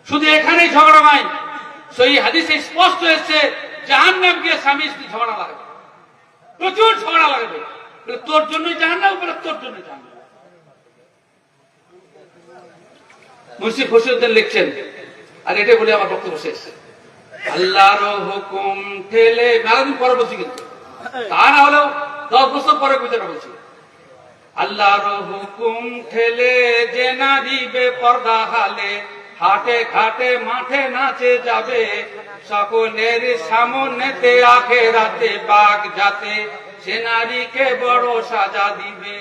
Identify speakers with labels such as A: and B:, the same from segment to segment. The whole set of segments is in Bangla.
A: শুধু এখানেই ঝগড়া নয়, সহি হাদিসে স্পষ্ট হয়েছে জাহান্নাম গিয়ে স্বামী স্ত্রী ঝগড়া লাগবে, প্রচুর ঝগড়া লাগবে। তোর জন্যই জাহান্নাম, তোর জন্য জাহান্নাম। মুন্সি ফসিউদ্দিন লিখছেন, আর এটা বলে আমার বক্তব্য শেষ। আল্লাহর হুকুম ঠেলে, মেলাদিন পরে বলছি কিন্তু, তা না হলেও 10 বছর পরে বুঝানো বলছি। আল্লাহর হুকুম ঠেলে যে নারী বেপরদা হালে হাটে ঘাটে মাঠে নাচে যাবে, সকলের সামনেতে আখেরাতে বাগ যাতে সে নারীকে বড় সাজা দিবে।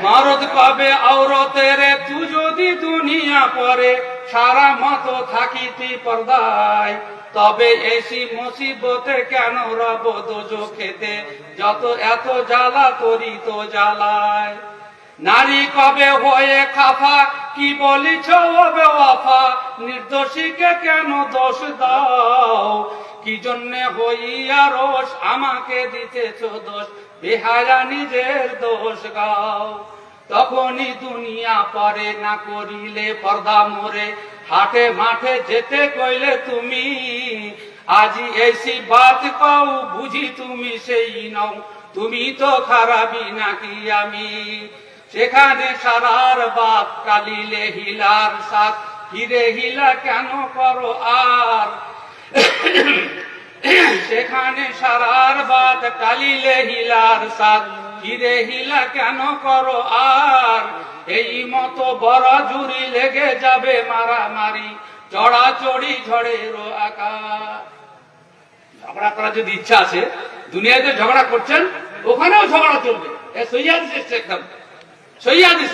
A: মারত পাবে আওরতের তু যদি দুনিয়া পরে, সারা মত থাকিতি পর্দায়, তবে এসি মুসিবতে কেন রব দোজখেতে, যত এত জ্বালা তরি তো জ্বালায়। নারী কবে হয়ে খাফা, কি বলিছ বেওয়াফা, নির্দোষীকে কেন দোষ দাও, কি জন্যে হইয়া রোষ, আমাকে দিতেছ দোষ, বেহায়া নিজের দোষ গাও। তখনই দুনিয়া পরে না করিলে পর্দা মোরে, হাটে মাঠে যেতে কইলে তুমি, আজি এসি বাত কও বুঝি তুমি সেই নও, তুমি তো খারাপই নাকি আমি। সেখানে সারার বাপ কালিলে হিলার সাথ, হিরে হিলা কেন করো আর, সেখানে সারার বাদ কালিলে হিলার সাথ, হিরে হিলা কেন করো আর, এই মতো বড় জুড়ি লেগে যাবে মারামারি, চড়াচড়ি ঝড়ের আকার। ঝগড়া করার যদি ইচ্ছা আছে, দুনিয়াতে ঝগড়া করছেন, ওখানেও ঝগড়া চলবে। সহিহ হাদিস, একদম সহিহ হাদিস।